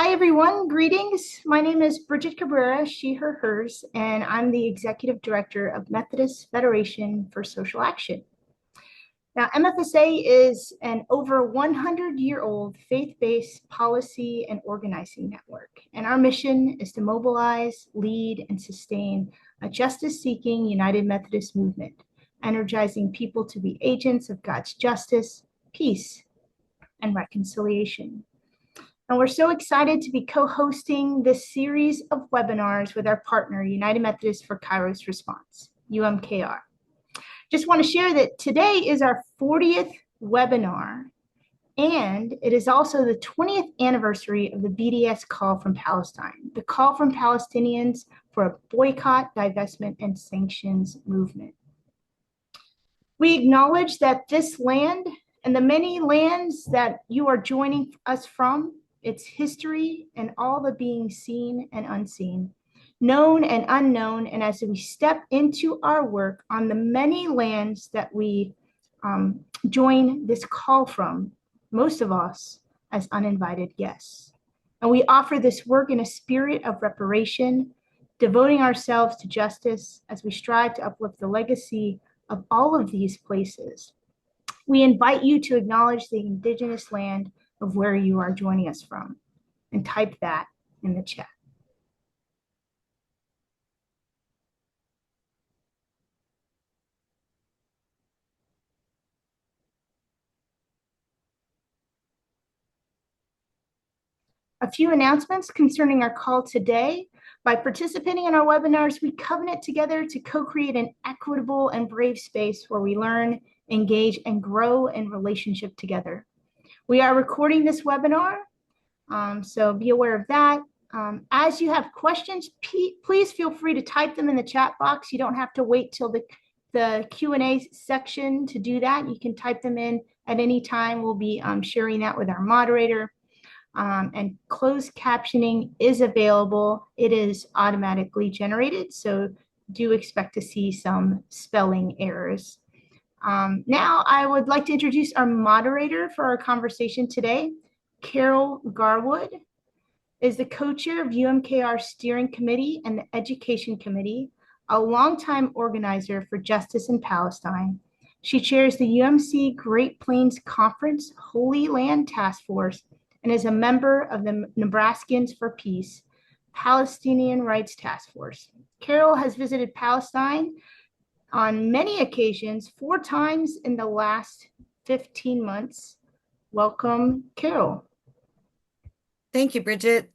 Hi, everyone. Greetings. My name is Bridget Cabrera, she, her, hers, and I'm the Executive Director of Methodist Federation for Social Action. Now, MFSA is an over 100-year-old faith-based policy and organizing network, and our mission is to mobilize, lead, and sustain a justice-seeking United Methodist movement, energizing people to be agents of God's justice, peace, and reconciliation. And we're so excited to be co-hosting this series of webinars with our partner, United Methodist for Kairos Response, UMKR. Just want to share that today is our 40th webinar, and it is also the 20th anniversary of the BDS call from Palestine, the call from Palestinians for a boycott, divestment, and sanctions movement. We acknowledge that this land and the many lands that you are joining us from, its history and all the being seen and unseen, known and unknown, and as we step into our work on the many lands that we join this call from, most of us as uninvited guests. And we offer this work in a spirit of reparation, devoting ourselves to justice as we strive to uplift the legacy of all of these places. We invite you to acknowledge the indigenous land of where you are joining us from, and type that in the chat. A few announcements concerning our call today. By participating in our webinars, we covenant together to co-create an equitable and brave space where we learn, engage, and grow in relationship together. We are recording this webinar, so be aware of that. As you have questions, please feel free to type them in the chat box. You don't have to wait till the Q&A section to do that. You can type them in at any time. We'll be sharing that with our moderator. And closed captioning is available. It is automatically generated, so do expect to see some spelling errors. Now I would like to introduce our moderator for our conversation today. Carol Garwood is the co-chair of UMKR Steering Committee and the Education Committee, a longtime organizer for justice in Palestine. She chairs the UMC Great Plains Conference Holy Land Task Force and is a member of the Nebraskans for Peace Palestinian Rights Task Force. Carol has visited Palestine on many occasions, 4 times in the last 15 months. Welcome, Carol. Thank you, Bridget.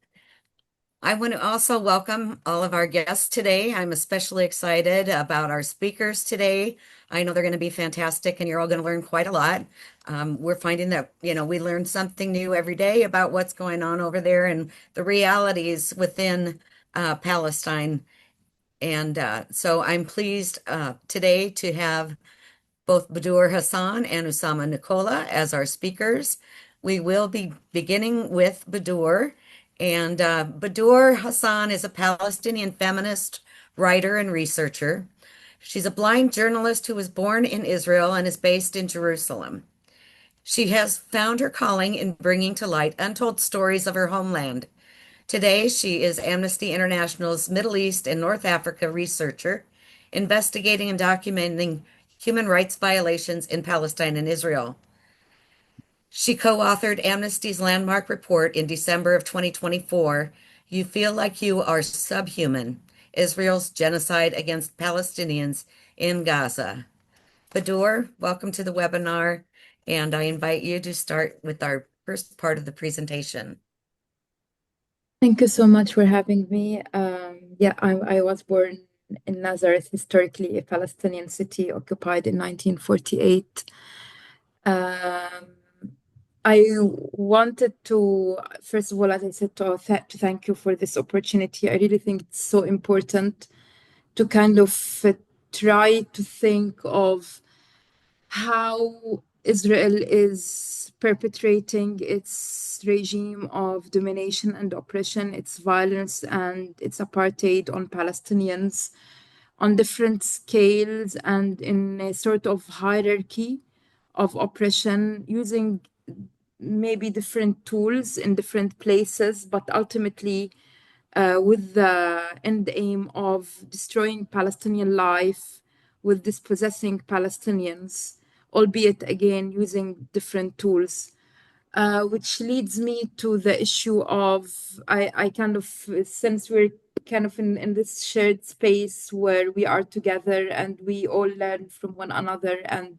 I want to also welcome all of our guests today. I'm especially excited about our speakers today. I know they're going to be fantastic and you're all going to learn quite a lot. We're finding that, we learn something new every day about what's going on over there and the realities within Palestine. And so I'm pleased today to have both Badur Hassan and Usama Nicola as our speakers. We will be beginning with Badur. And Badur Hassan is a Palestinian feminist, writer, and researcher. She's a blind journalist who was born in Israel and is based in Jerusalem. She has found her calling in bringing to light untold stories of her homeland. Today, she is Amnesty International's Middle East and North Africa researcher, investigating and documenting human rights violations in Palestine and Israel. She co-authored Amnesty's landmark report in December of 2024, You Feel Like You Are Subhuman, Israel's Genocide Against Palestinians in Gaza. Badur, welcome to the webinar, and I invite you to start with our first part of the presentation. Thank you so much for having me. I was born in Nazareth, historically a Palestinian city occupied in 1948. I wanted to, first of all, as I said, to thank you for this opportunity. I really think it's so important to kind of try to think of how Israel is perpetrating its regime of domination and oppression, its violence and its apartheid on Palestinians on different scales and in a sort of hierarchy of oppression, using maybe different tools in different places, but ultimately with the end aim of destroying Palestinian life, with dispossessing Palestinians, albeit again using different tools. Which leads me to the issue of I kind of, since we're kind of in this shared space where we are together and we all learn from one another and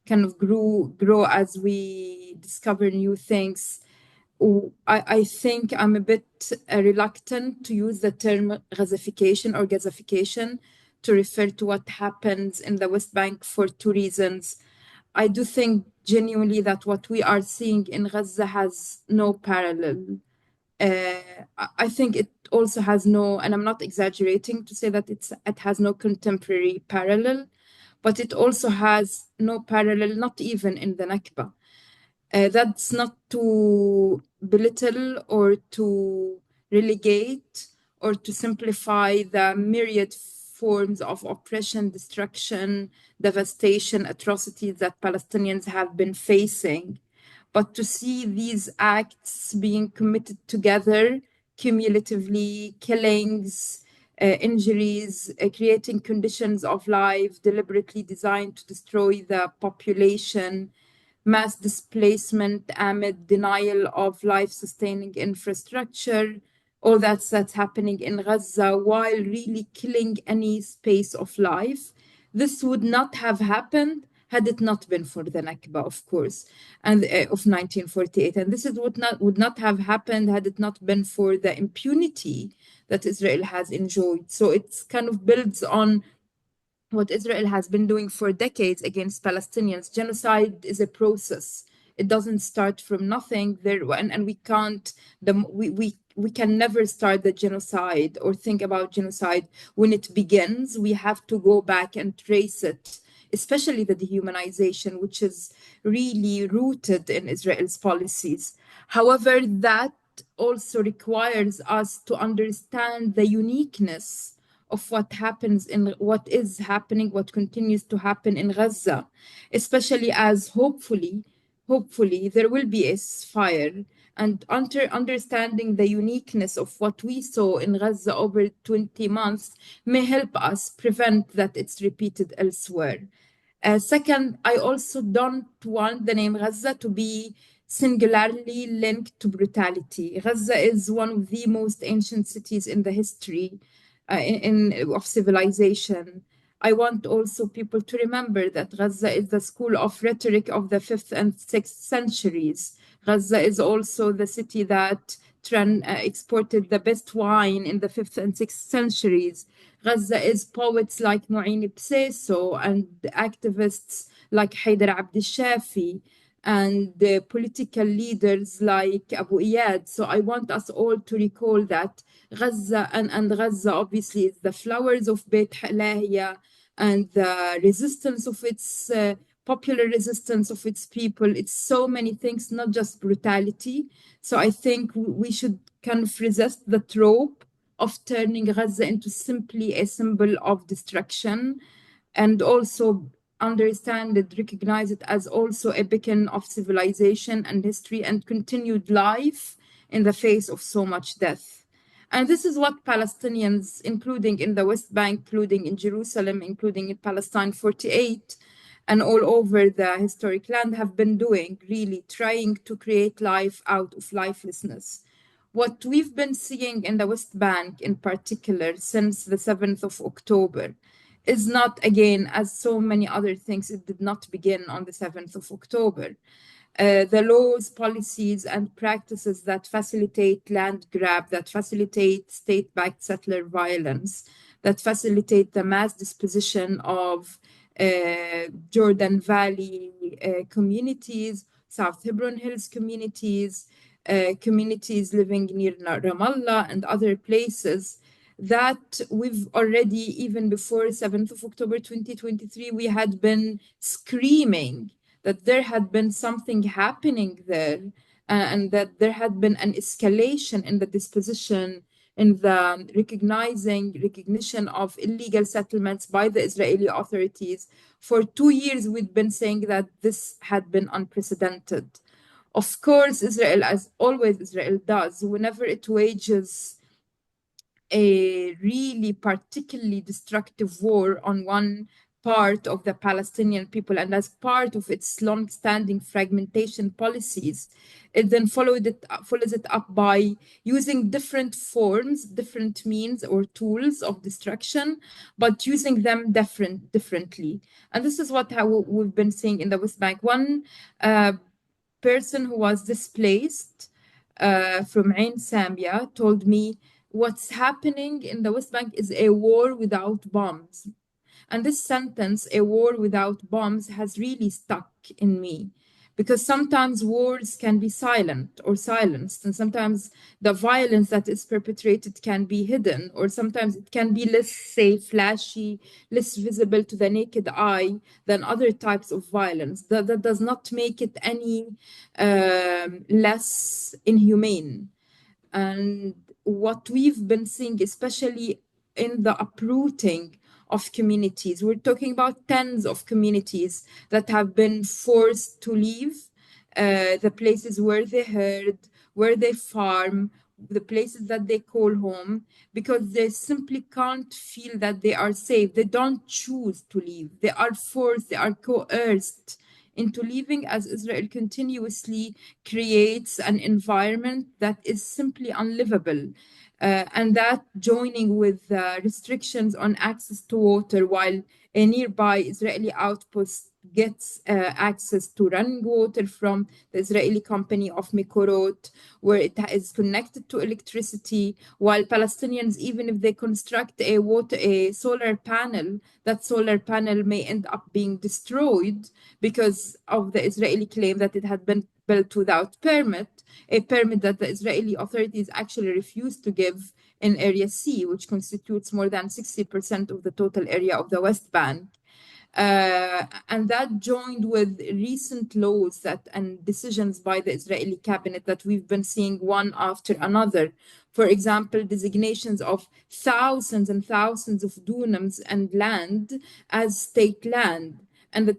kind of grow as we discover new things. I think I'm a bit reluctant to use the term Gazafication to refer to what happens in the West Bank for two reasons. I do think genuinely that what we are seeing in Gaza has no parallel. I think it also has no, and I'm not exaggerating to say that it has no contemporary parallel, but it also has no parallel, not even in the Nakba. That's not to belittle or to relegate or to simplify the myriad forms of oppression, destruction, devastation, atrocities that Palestinians have been facing. But to see these acts being committed together, cumulatively, killings, injuries, creating conditions of life deliberately designed to destroy the population, mass displacement amid denial of life-sustaining infrastructure, all that's happening in Gaza while really killing any space of life. This would not have happened had it not been for the Nakba, of course, and of 1948. And this is would not have happened had it not been for the impunity that Israel has enjoyed. So it's kind of builds on what Israel has been doing for decades against Palestinians. Genocide is a process. It doesn't start from nothing. And we can't, we can never start the genocide or think about genocide when it begins. We have to go back and trace it, especially the dehumanization, which is really rooted in Israel's policies. However, that also requires us to understand the uniqueness of what happens in what is happening, what continues to happen in Gaza, especially as hopefully there will be a ceasefire. And understanding the uniqueness of what we saw in Gaza over 20 months may help us prevent that it's repeated elsewhere. Second, I also don't want the name Gaza to be singularly linked to brutality. Gaza is one of the most ancient cities in the history of civilization. I want also people to remember that Gaza is the school of rhetoric of the 5th and 6th centuries. Gaza is also the city that exported the best wine in the 5th and 6th centuries. Gaza is poets like Mu'in Bseso and activists like Haider Abd Shafi and political leaders like Abu Iyad. So I want us all to recall that Gaza and Gaza obviously is the flowers of Beit Lahiya and the resistance of its popular resistance of its people. It's so many things, not just brutality. So I think we should kind of resist the trope of turning Gaza into simply a symbol of destruction, and also understand it, recognize it as also a beacon of civilization and history and continued life in the face of so much death. And this is what Palestinians, including in the West Bank, including in Jerusalem, including in Palestine 48, and all over the historic land have been doing, really trying to create life out of lifelessness. What we've been seeing in the West Bank in particular since the 7th of October is not, again, as so many other things, it did not begin on the 7th of October. The laws, policies, and practices that facilitate land grab, that facilitate state-backed settler violence, that facilitate the mass disposition of Jordan Valley communities, South Hebron Hills communities, communities living near Ramallah and other places, that we've already, even before 7th of October 2023, we had been screaming that there had been something happening there, and that there had been an escalation in the disposition, in the recognition of illegal settlements by the Israeli authorities. For 2 years, we'd been saying that this had been unprecedented. Of course, Israel, as always Israel does, whenever it wages a really particularly destructive war on one part of the Palestinian people, and as part of its long-standing fragmentation policies, it then follows it up by using different forms, different means or tools of destruction, but using them differently. And this is what how we've been seeing in the West Bank. One person who was displaced from Ain Samia told me what's happening in the West Bank is a war without bombs. And this sentence, a war without bombs, has really stuck in me because sometimes wars can be silent or silenced, and sometimes the violence that is perpetrated can be hidden, or sometimes it can be less, say, flashy, less visible to the naked eye than other types of violence. That does not make it any less inhumane. And what we've been seeing, especially in the uprooting of communities, we're talking about tens of communities that have been forced to leave the places where they herd, where they farm, the places that they call home, because they simply can't feel that they are safe. They don't choose to leave. They are forced, they are coerced into leaving as Israel continuously creates an environment that is simply unlivable. And that joining with restrictions on access to water, while a nearby Israeli outpost gets access to running water from the Israeli company of Mikorot, where it is connected to electricity, while Palestinians, even if they construct a solar panel, that solar panel may end up being destroyed because of the Israeli claim that it had been built without permit, a permit that the Israeli authorities actually refused to give in Area C, which constitutes more than 60% of the total area of the West Bank. And that joined with recent laws and decisions by the Israeli cabinet that we've been seeing one after another. For example, designations of thousands and thousands of dunams and land as state land. And the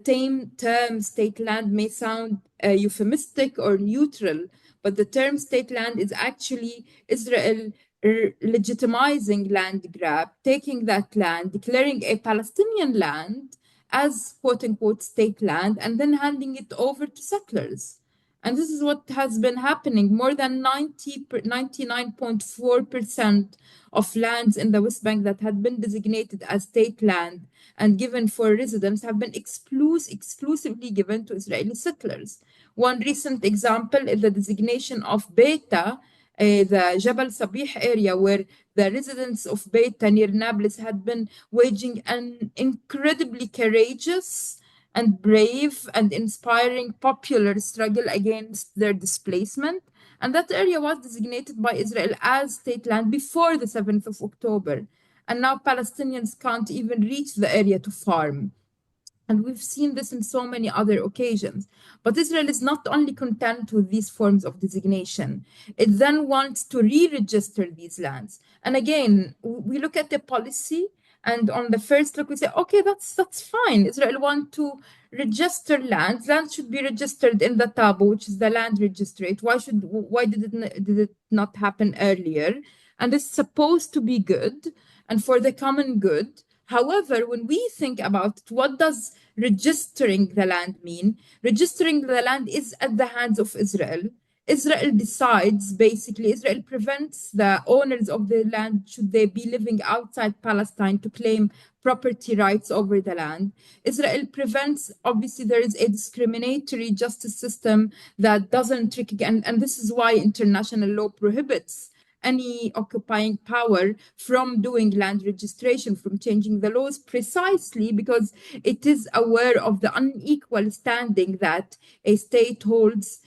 term state land may sound euphemistic or neutral, but the term state land is actually Israel legitimizing land grab, taking that land, declaring a Palestinian land as quote unquote state land, and then handing it over to settlers. And this is what has been happening. More than 99.4% of lands in the West Bank that had been designated as state land and given for residents have been exclusively given to Israeli settlers. One recent example is the designation of Beta, the Jabal Sabih area, where the residents of Beta near Nablus had been waging an incredibly courageous and brave and inspiring popular struggle against their displacement. And that area was designated by Israel as state land before the 7th of October. And now Palestinians can't even reach the area to farm. And we've seen this in so many other occasions. But Israel is not only content with these forms of designation, it then wants to re-register these lands. And again, we look at the policy, and on the first look, we say, okay, that's fine. Israel wants to register lands. Land should be registered in the Tabo, which is the land registrate. Why did it not happen earlier? And it's supposed to be good and for the common good. However, when we think about it, what does registering the land mean? Registering the land is at the hands of Israel. Israel decides, basically, Israel prevents the owners of the land, should they be living outside Palestine, to claim property rights over the land. Israel prevents, obviously, there is a discriminatory justice system that doesn't, and this is why international law prohibits any occupying power from doing land registration, from changing the laws, precisely because it is aware of the unequal standing that a state holds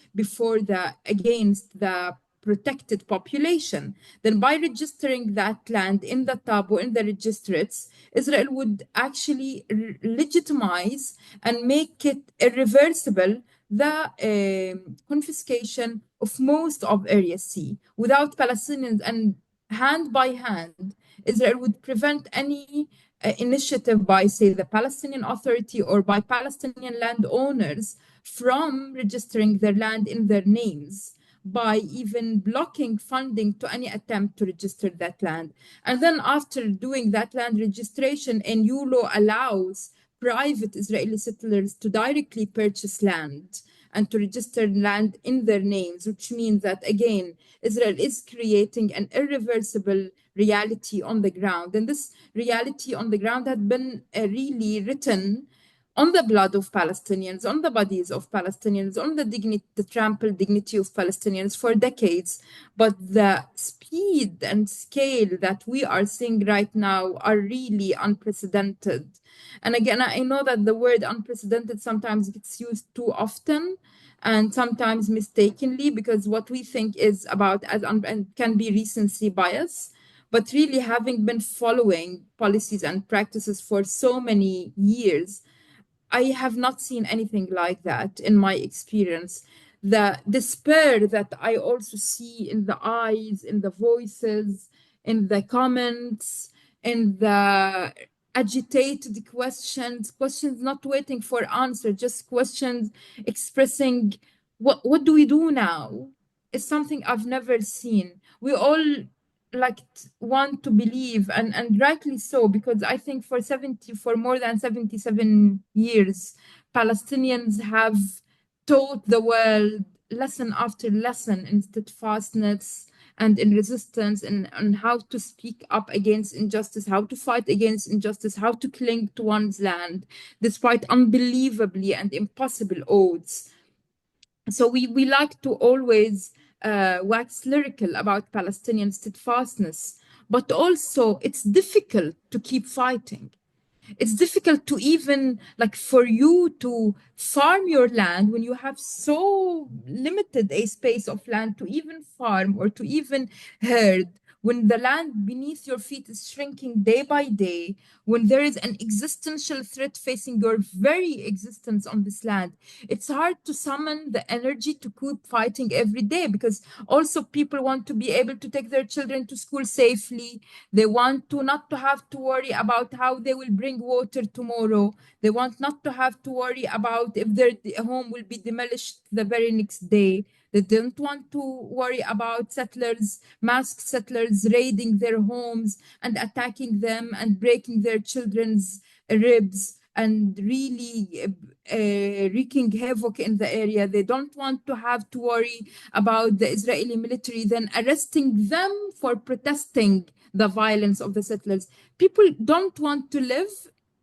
against the protected population. Then by registering that land in the Tabo, in the registrates, Israel would actually legitimize and make it irreversible the confiscation of most of Area C. Without Palestinians, and hand by hand, Israel would prevent any initiative by, say, the Palestinian Authority or by Palestinian landowners from registering their land in their names by even blocking funding to any attempt to register that land. And then after doing that land registration, a new law allows private Israeli settlers to directly purchase land and to register land in their names, which means that, again, Israel is creating an irreversible reality on the ground. And this reality on the ground had been really written on the blood of Palestinians, on the bodies of Palestinians, on the dignity, the trampled dignity of Palestinians for decades. But the speed and scale that we are seeing right now are really unprecedented. And again, I know that the word unprecedented sometimes gets used too often and sometimes mistakenly, because what we think is about as and can be recency bias. But really, having been following policies and practices for so many years, I have not seen anything like that in my experience. The despair that I also see in the eyes, in the voices, in the comments, in the agitated questions not waiting for answer, just questions expressing what do we do now, is something I've never seen. We all like want to believe, and rightly so, because I think for more than 77 years, Palestinians have taught the world lesson after lesson in steadfastness and in resistance, and on how to speak up against injustice, how to fight against injustice, how to cling to one's land despite unbelievably and impossible odds. So we like to always wax lyrical about Palestinian steadfastness, but also it's difficult to keep fighting. It's difficult to even, like, for you to farm your land when you have so limited a space of land to even farm or to even herd, when the land beneath your feet is shrinking day by day, when there is an existential threat facing your very existence on this land. It's hard to summon the energy to keep fighting every day, because also people want to be able to take their children to school safely. They want to not to have to worry about how they will bring water tomorrow. They want not to have to worry about if their home will be demolished the very next day. They don't want to worry about masked settlers raiding their homes and attacking them and breaking their children's ribs and really wreaking havoc in the area. They don't want to have to worry about the Israeli military then arresting them for protesting the violence of the settlers. People don't want to live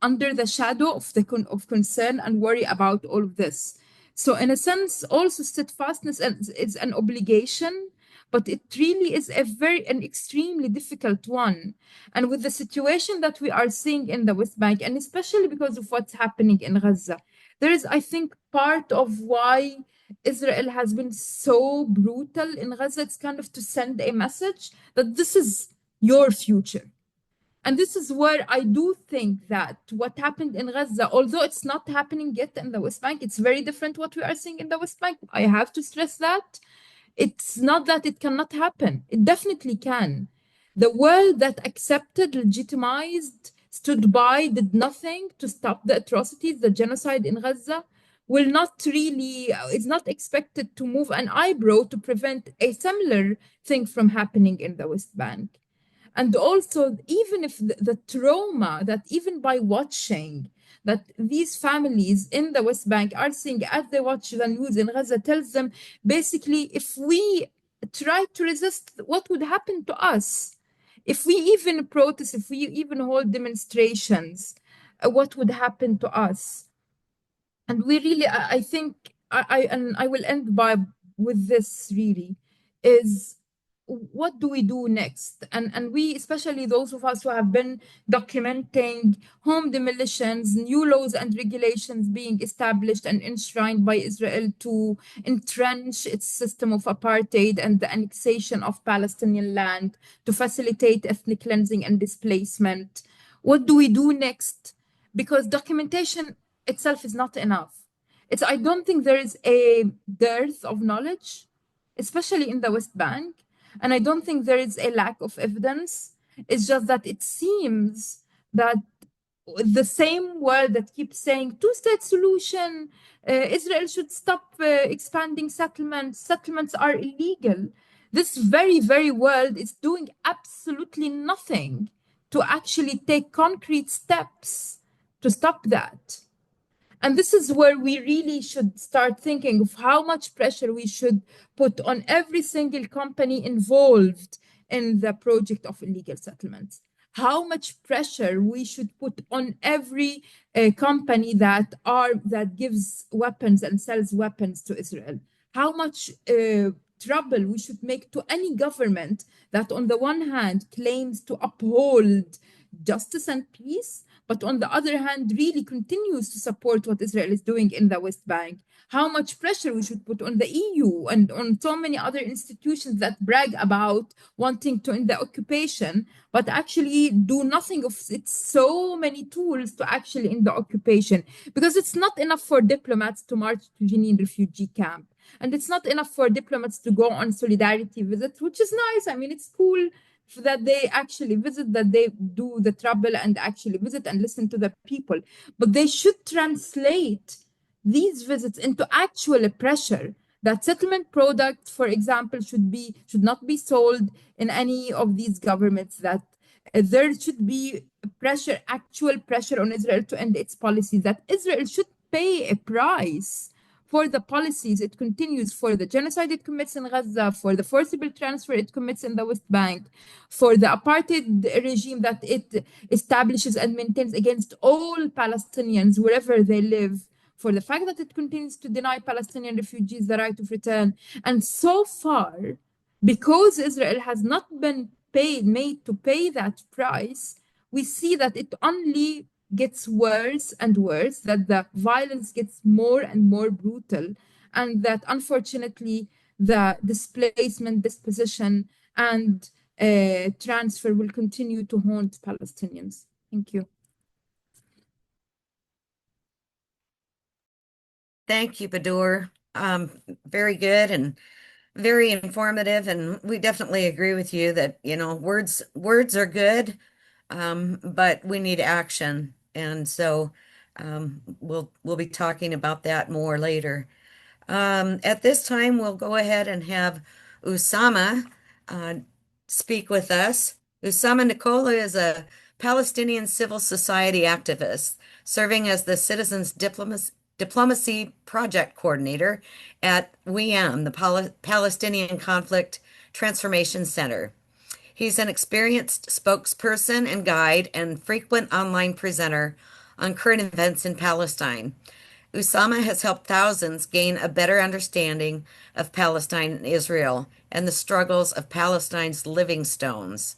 under the shadow of of concern and worry about all of this. So in a sense, also steadfastness is an obligation, but it really is an extremely difficult one. And with the situation that we are seeing in the West Bank, and especially because of what's happening in Gaza, there is, I think, part of why Israel has been so brutal in Gaza. It's kind of to send a message that this is your future. And this is where I do think that what happened in Gaza, although it's not happening yet in the West Bank, it's very different what we are seeing in the West Bank. I have to stress that. It's not that it cannot happen. It definitely can. The world that accepted, legitimized, stood by, did nothing to stop the atrocities, the genocide in Gaza, will not really, is not expected to move an eyebrow to prevent a similar thing from happening in the West Bank. And also, even if the trauma that even by watching that these families in the West Bank are seeing as they watch the news in Gaza tells them, basically, if we try to resist, what would happen to us? If we even protest, if we even hold demonstrations, what would happen to us? And we really, I think, and I will end with this really, is what do we do next? And we, especially those of us who have been documenting home demolitions, new laws and regulations being established and enshrined by Israel to entrench its system of apartheid and the annexation of Palestinian land to facilitate ethnic cleansing and displacement. What do we do next? Because documentation itself is not enough. I don't think there is a dearth of knowledge, especially in the West Bank. And I don't think there is a lack of evidence. It's just that it seems that the same world that keeps saying two-state solution, Israel should stop expanding settlements, settlements are illegal. This very, very world is doing absolutely nothing to actually take concrete steps to stop that. And this is where we really should start thinking of how much pressure we should put on every single company involved in the project of illegal settlements. How much pressure we should put on every company that gives weapons and sells weapons to Israel. How much trouble we should make to any government that, on the one hand, claims to uphold justice and peace, but on the other hand, really continues to support what Israel is doing in the West Bank. How much pressure we should put on the EU and on so many other institutions that brag about wanting to end the occupation, but actually do nothing of it. So many tools to actually end the occupation, because it's not enough for diplomats to march to Jenin refugee camp. And it's not enough for diplomats to go on solidarity visits, which is nice. I mean, it's cool that they actually visit, that they do the trouble and actually visit and listen to the people. But they should translate these visits into actual pressure that settlement products, for example, should not be sold in any of these governments, that there should be pressure, actual pressure on Israel to end its policies, that Israel should pay a price for the policies it continues, for the genocide it commits in Gaza, for the forcible transfer it commits in the West Bank, for the apartheid regime that it establishes and maintains against all Palestinians wherever they live, for the fact that it continues to deny Palestinian refugees the right of return. And so far, because Israel has not been made to pay that price, we see that it only gets worse and worse, that the violence gets more and more brutal, and that unfortunately the displacement, disposition, and transfer will continue to haunt Palestinians. Thank you. Thank you, Badur. Very good and very informative, and we definitely agree with you that, words are good, but we need action. And so we'll be talking about that more later. At this time, we'll go ahead and have Usama uh, speak with us. Usama Nicola is a Palestinian civil society activist serving as the Citizens Diplomacy Project Coordinator at WEAM, the Palestinian Conflict Transformation Center. He's an experienced spokesperson and guide and frequent online presenter on current events in Palestine. Usama has helped thousands gain a better understanding of Palestine and Israel and the struggles of Palestine's living stones,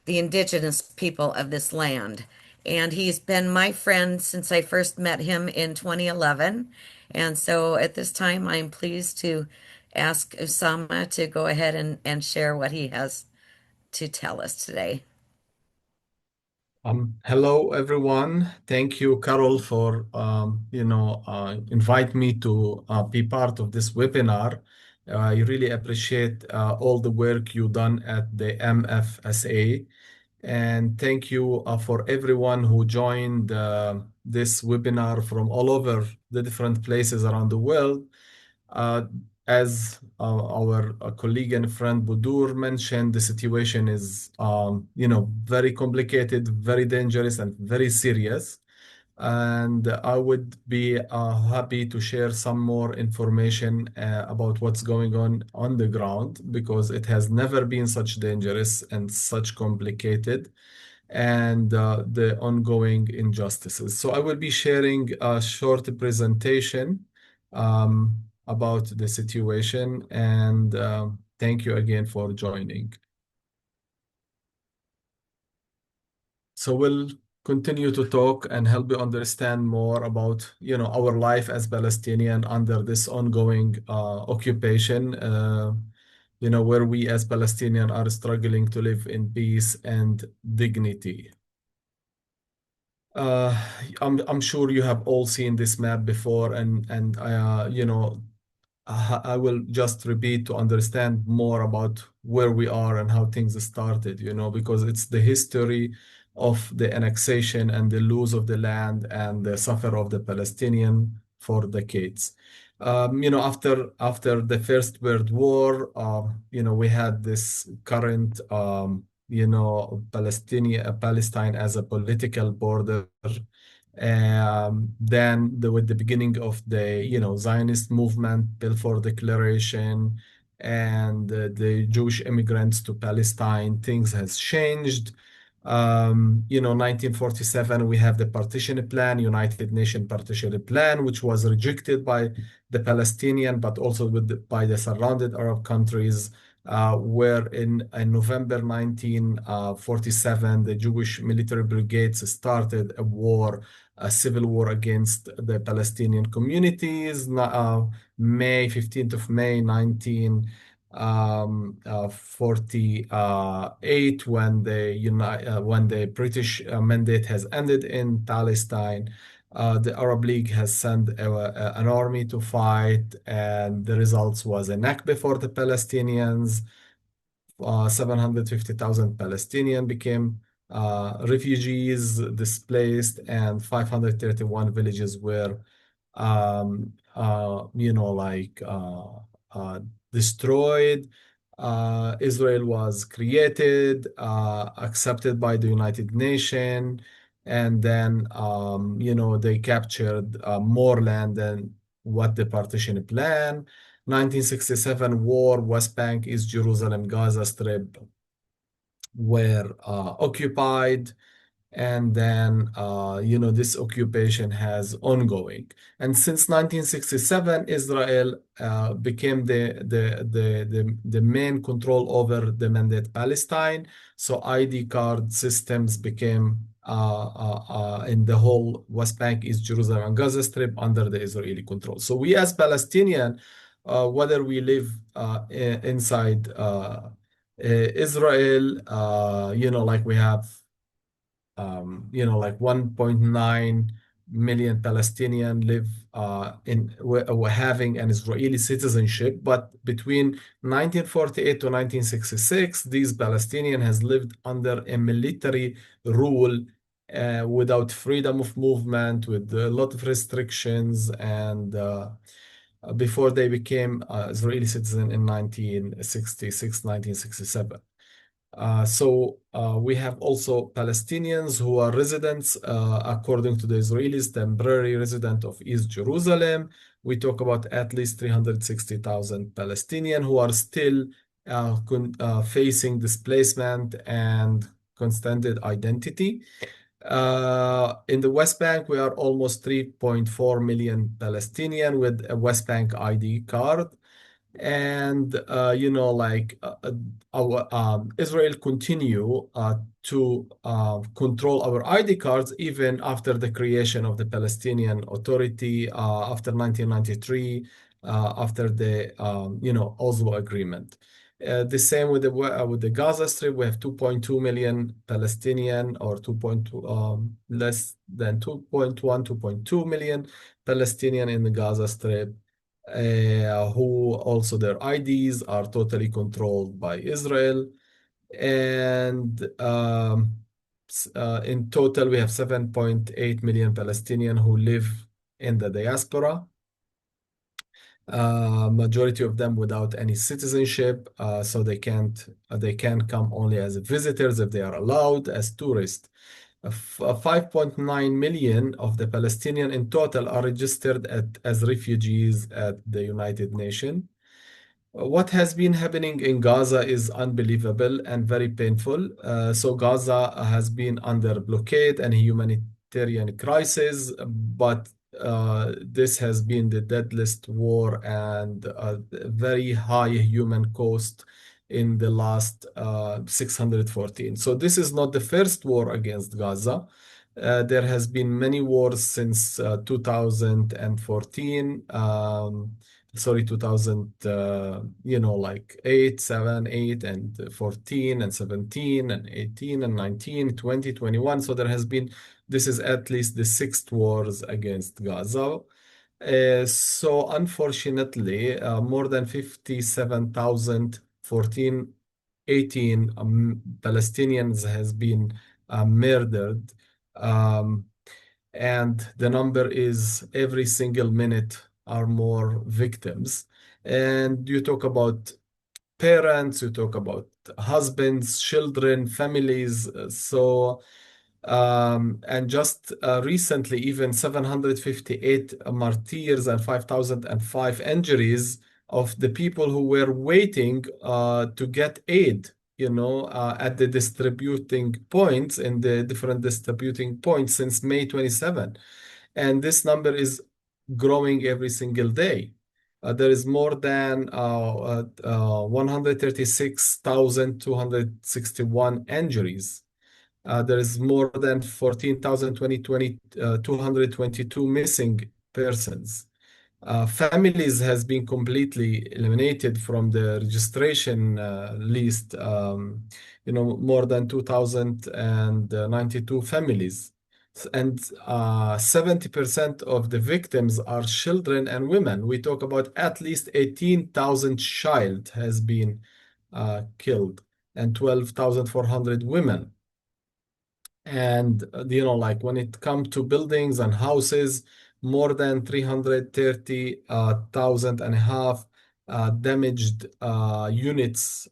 the indigenous people of this land. And he's been my friend since I first met him in 2011. And so at this time, I'm pleased to ask Usama to go ahead and share what he has to tell us today. Hello, everyone. Thank you, Carol, for invite me to be part of this webinar. I really appreciate all the work you done at the MFSA, and thank you for everyone who joined this webinar from all over the different places around the world. As our colleague and friend Budur mentioned, the situation is, very complicated, very dangerous, and very serious. And I would be happy to share some more information about what's going on the ground, because it has never been such dangerous and such complicated, and the ongoing injustices. So I will be sharing a short presentation about the situation, and thank you again for joining. So we'll continue to talk and help you understand more about, our life as Palestinian under this ongoing occupation, where we as Palestinians are struggling to live in peace and dignity. I'm sure you have all seen this map before, and I will just repeat to understand more about where we are and how things started, because it's the history of the annexation and the lose of the land and the suffer of the Palestinian for decades. After the First World War, we had this current, Palestine as a political border. Then with the beginning of the, Zionist movement, Balfour Declaration, and the Jewish immigrants to Palestine, things has changed. 1947, we have the partition plan, United Nations partition plan, which was rejected by the Palestinian, but also by the surrounded Arab countries, where in November 1947, the Jewish military brigades started a civil war against the Palestinian communities. May 15th of May 1948, when the British mandate has ended in Palestine. The Arab League has sent an army to fight, and the results was a Nakba for the Palestinians. 750,000 Palestinians became refugees, displaced, and 531 villages were, destroyed. Israel was created, accepted by the United Nations, and then, they captured more land than what the partition plan. 1967 war, West Bank, East Jerusalem, Gaza Strip were occupied, and then this occupation has ongoing. And since 1967, Israel became the main control over the mandate Palestine. So ID card systems became in the whole West Bank, East Jerusalem, and Gaza Strip under the Israeli control. So we as Palestinian, whether we live inside Israel, like we have, like 1.9 million Palestinians live having an Israeli citizenship. But between 1948 to 1966, these Palestinians has lived under a military rule, without freedom of movement, with a lot of restrictions, and before they became Israeli citizen in 1966, 1967. We have also Palestinians who are residents, according to the Israelis, temporary resident of East Jerusalem. We talk about at least 360,000 Palestinians who are still facing displacement and constrained identity. In the West Bank, we are almost 3.4 million Palestinians with a West Bank ID card. And Israel continue to control our ID cards even after the creation of the Palestinian Authority, after 1993, after the Oslo Agreement. The same with the Gaza Strip. We have 2.2 million Palestinian, or 2.2 less than 2.1, 2.2 million Palestinian in the Gaza Strip, who also their IDs are totally controlled by Israel. And in total, we have 7.8 million Palestinians who live in the diaspora. Majority of them without any citizenship, so they can come only as visitors if they are allowed as tourists. 5.9 million of the Palestinians in total are registered as refugees at the United Nations. What has been happening in Gaza is unbelievable and very painful. So Gaza has been under blockade and humanitarian crisis, but this has been the deadliest war and a very high human cost in the last 614. So this is not the first war against Gaza. There has been many wars since 2014. Sorry, 2000, like 8, 7, 8, and 14, and 17, and 18, and 19, 20, 21. So this is at least the sixth wars against Gaza. So unfortunately, more than 57,000, 18 Palestinians has been murdered. Um, and the number is every single minute are more victims. And you talk about parents, you talk about husbands, children, families. And just recently, even 758 martyrs and 5,005 injuries of the people who were waiting to get aid, at the distributing points in the different distributing points since May 27. And this number is growing every single day. There is more than 136,261 injuries. There is more than 14,222 missing persons. Families has been completely eliminated from the registration list. More than 2,092 families. And 70% of the victims are children and women. We talk about at least 18,000 child has been killed and 12,400 women. And like when it comes to buildings and houses, more than 330,000 and a half damaged units.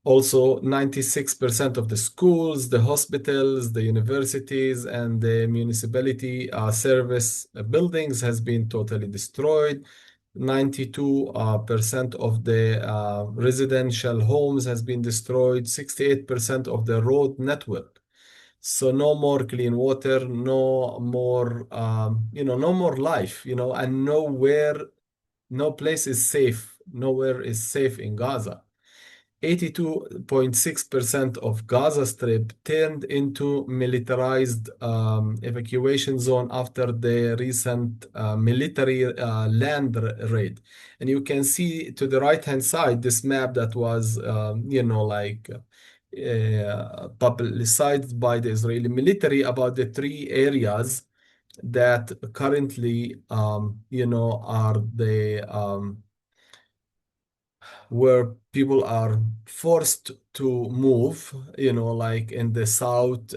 Also, 96% of the schools, the hospitals, the universities, and the municipality service buildings has been totally destroyed. 92% of the residential homes has been destroyed. 68% of the road network. So no more clean water, no more, no more life, and no place is safe. Nowhere is safe in Gaza. 82.6% of Gaza Strip turned into militarized evacuation zone after the recent military land raid. And you can see to the right-hand side this map that was, publicized by the Israeli military about the three areas that currently, are the where people are forced to move, like in the south,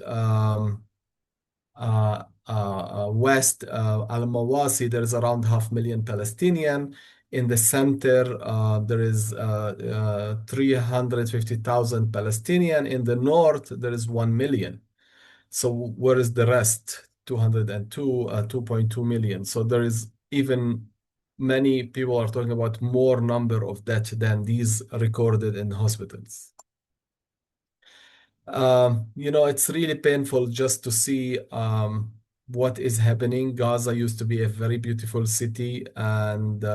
west, Al-Mawasi, there's around 500,000 Palestinian. In the center, there is 350,000 Palestinian. In the north, there is 1 million. So where is the rest? 2.2 million. So there is even many people are talking about more number of deaths than these recorded in hospitals. It's really painful just to see what is happening. Gaza used to be a very beautiful city, and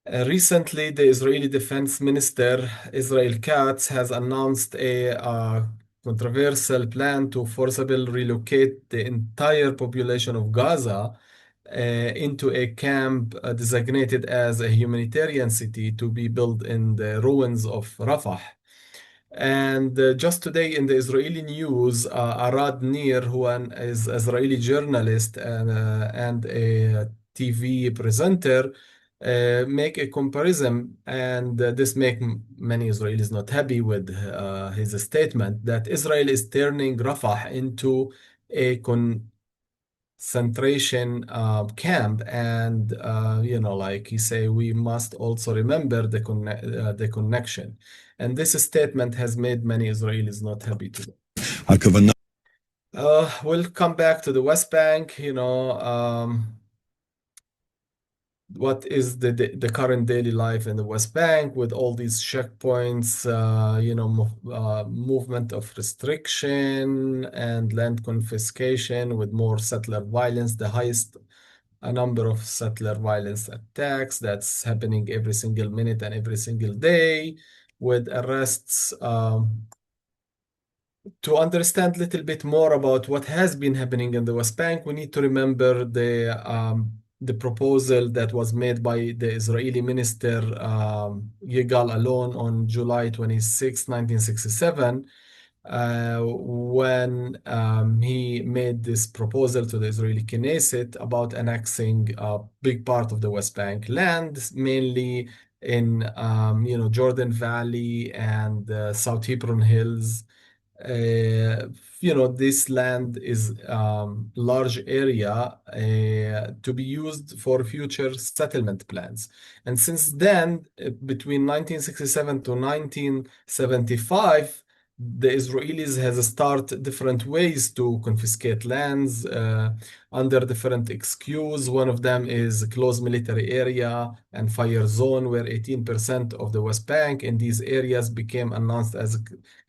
recently the Israeli Defense Minister Israel Katz has announced a controversial plan to forcibly relocate the entire population of Gaza into a camp designated as a humanitarian city to be built in the ruins of Rafah. And just today in the Israeli news, Arad Nir, who is Israeli journalist and a TV presenter, make a comparison, and this make many Israelis not happy with his statement that Israel is turning Rafah into a concentration camp, and like he say, we must also remember the connection, and this statement has made many Israelis not happy today. We'll come back to the West Bank. What is the current daily life in the West Bank with all these checkpoints, movement of restriction and land confiscation with more settler violence, the highest number of settler violence attacks that's happening every single minute and every single day, with arrests. To understand a little bit more about what has been happening in the West Bank, we need to remember the proposal that was made by the Israeli minister Yigal Allon on July 26, 1967, when he made this proposal to the Israeli Knesset about annexing a big part of the West Bank land, mainly in Jordan Valley and South Hebron Hills. Uh, this land is large area to be used for future settlement plans. And since then, between 1967 to 1975, the Israelis has started different ways to confiscate lands under different excuses. One of them is closed military area and fire zone, where 18% of the West Bank in these areas became announced as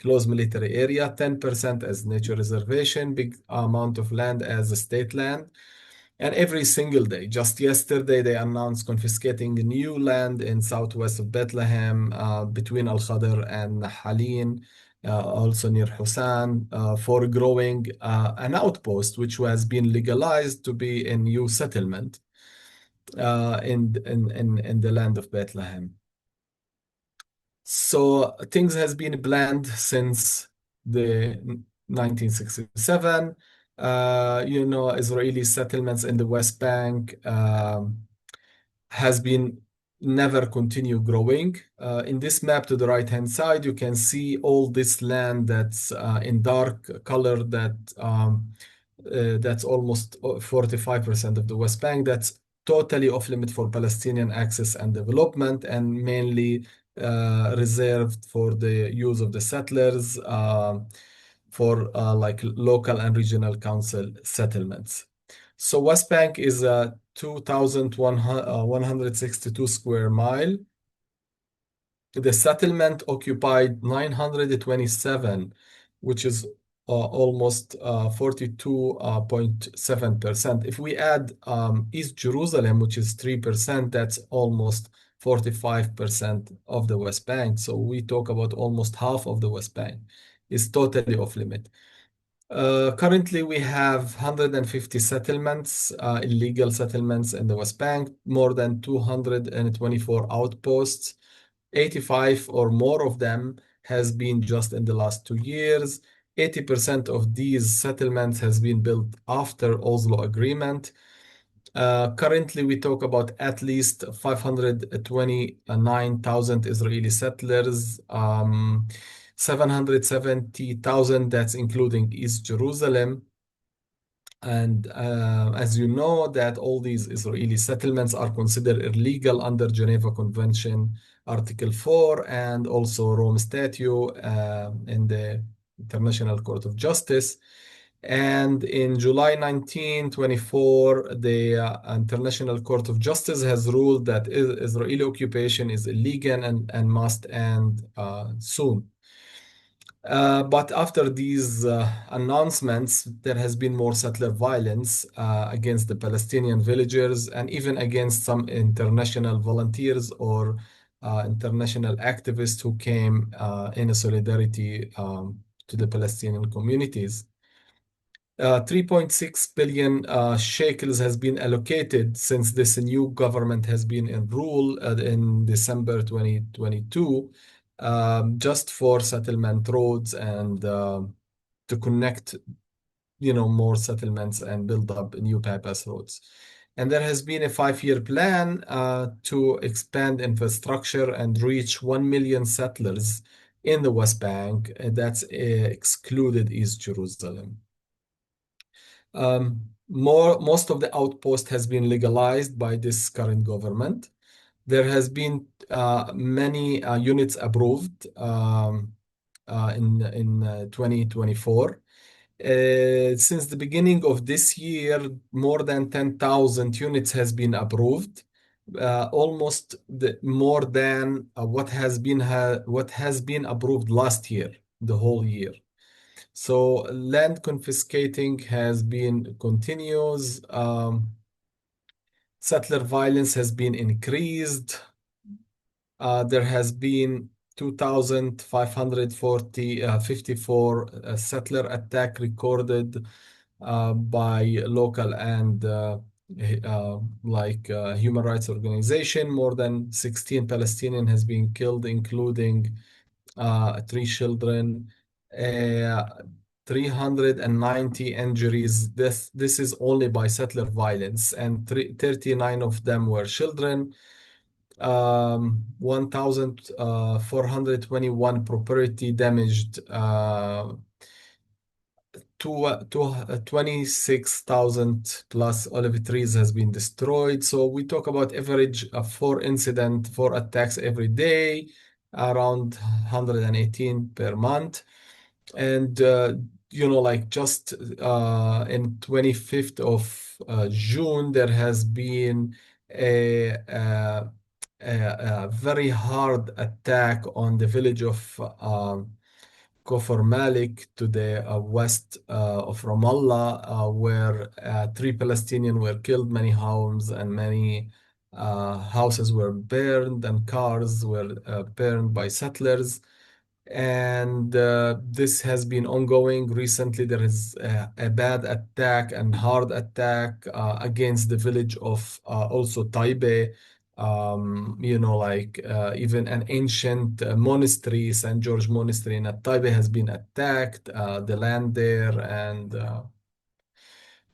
closed military area, 10% as nature reservation, big amount of land as a state land. And every single day, just yesterday, they announced confiscating new land in southwest of Bethlehem, between Al Khadr and Halin, also near Hussan, for growing an outpost, which has been legalized to be a new settlement in the land of Bethlehem. So things has been planned since the 1967. Israeli settlements in the West Bank has been never continue growing. In this map to the right-hand side, you can see all this land that's in dark color that's almost 45% of the West Bank. That's totally off limit for Palestinian access and development, and mainly reserved for the use of the settlers for like local and regional council settlements. So West Bank is a 2,162 square mile. The settlement occupied 927, which is almost 42.7%. If we add East Jerusalem, which is 3%, that's almost 45% of the West Bank. So we talk about almost half of the West Bank is totally off limit. Currently, we have 150 settlements, illegal settlements in the West Bank, more than 224 outposts. 85 or more of them has been just in the last 2 years. 80% of these settlements has been built after Oslo Agreement. Currently, we talk about at least 529,000 Israeli settlers, 770,000, that's including East Jerusalem. And as you know, that all these Israeli settlements are considered illegal under Geneva Convention, Article 4, and also Rome Statute in the International Court of Justice. And in July 1924, the International Court of Justice has ruled that Israeli occupation is illegal and must end soon. But after these announcements, there has been more settler violence against the Palestinian villagers and even against some international volunteers or international activists who came in a solidarity to the Palestinian communities. 3.6 billion shekels has been allocated since this new government has been in rule in December 2022, just for settlement roads and to connect, more settlements and build up new bypass roads. And there has been a 5-year plan to expand infrastructure and reach 1 million settlers in the West Bank. That's excluded East Jerusalem. Most of the outpost has been legalized by this current government. There has been many units approved in 2024. Since the beginning of this year, more than 10,000 units has been approved, almost more than what has been approved last year, the whole year. So land confiscating has been continuous. Settler violence has been increased. There has been 2,554 settler attack recorded by local and human rights organization. More than 16 Palestinian has been killed, including 3 children. 390 injuries. This is only by settler violence, and 39 of them were children. 1,421 property damaged, 26,000 plus olive trees has been destroyed. So we talk about average of four attacks every day, around 118 per month. And like just in 25th of June, there has been a very hard attack on the village of Kofar Malik to the west of Ramallah, where three Palestinians were killed, many homes and many houses were burned, and cars were burned by settlers. And this has been ongoing. Recently, there is a bad attack and hard attack against the village of also Taibe. Even an ancient monastery, St. George Monastery in Taibe, has been attacked, the land there. And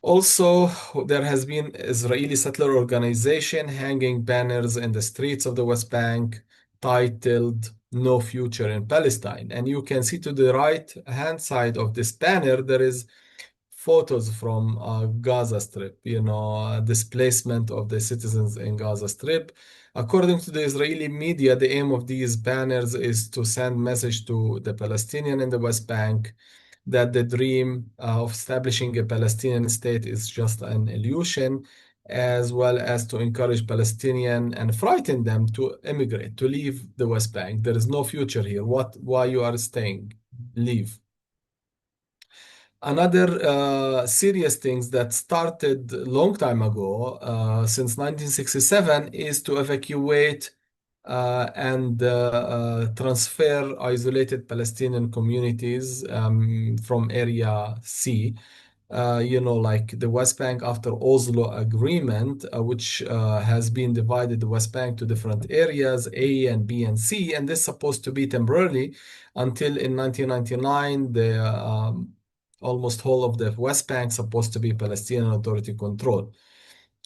also, there has been Israeli settler organization hanging banners in the streets of the West Bank titled "No Future in Palestine." And you can see to the right hand side of this banner, there is photos from Gaza Strip, displacement of the citizens in Gaza Strip. According to the Israeli media, the aim of these banners is to send message to the Palestinian in the West Bank that the dream of establishing a Palestinian state is just an illusion, as well as to encourage Palestinian and frighten them to immigrate, to leave the West Bank. There is no future here. Why you are staying? Leave. Another serious things that started a long time ago, since 1967, is to evacuate and transfer isolated Palestinian communities from Area C. Like the West Bank after Oslo Agreement, which has been divided the West Bank to different areas, A and B and C, and this is supposed to be temporarily until in 1999, the almost whole of the West Bank supposed to be Palestinian Authority control.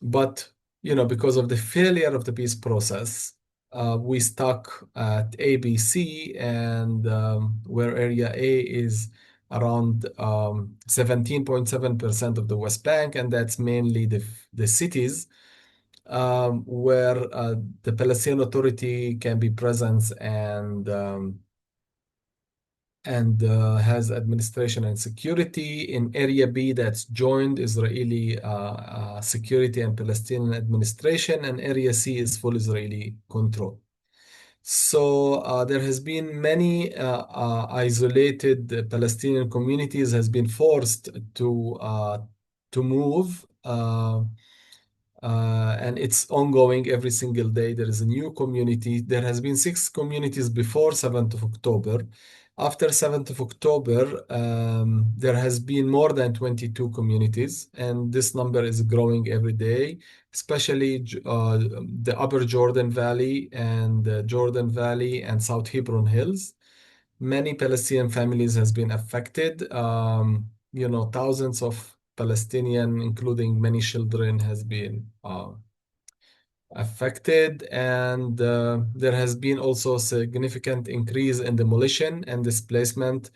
But because of the failure of the peace process, we stuck at ABC, and where Area A is around 17.7% of the West Bank, and that's mainly the cities where the Palestinian Authority can be present and has administration and security. In Area B, that's joined Israeli security and Palestinian administration, and Area C is full Israeli control. So there has been many isolated Palestinian communities has been forced to move. And it's ongoing every single day. There is a new community. There has been 6 communities before 7th of October. After 7th of October, there has been more than 22 communities, and this number is growing every day, especially the Upper Jordan Valley and the Jordan Valley and South Hebron Hills. Many Palestinian families has been affected. Thousands of Palestinian, including many children, has been affected, and there has been also a significant increase in demolition and displacement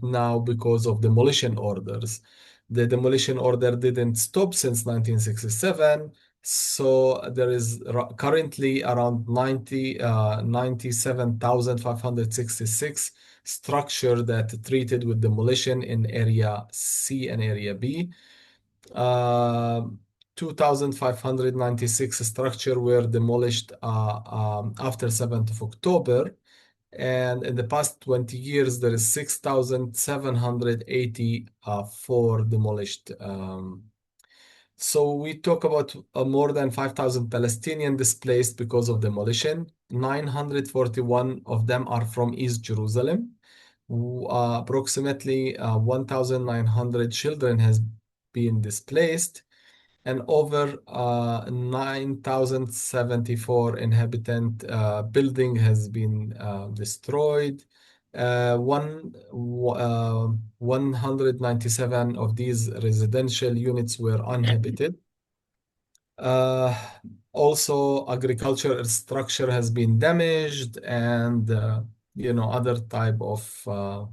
now because of demolition orders. The demolition order didn't stop since 1967, so there is currently around 97,566 structure that treated with demolition in Area C and Area B. 2,596 structure were demolished after 7th of October. And in the past 20 years, there is 6,784 demolished. So we talk about more than 5,000 Palestinian displaced because of demolition. 941 of them are from East Jerusalem. Approximately 1,900 children has been displaced, and over 9,074 inhabitant building has been destroyed. 197 of these residential units were uninhabited. Uh, Also, agricultural structure has been damaged, and other type uh,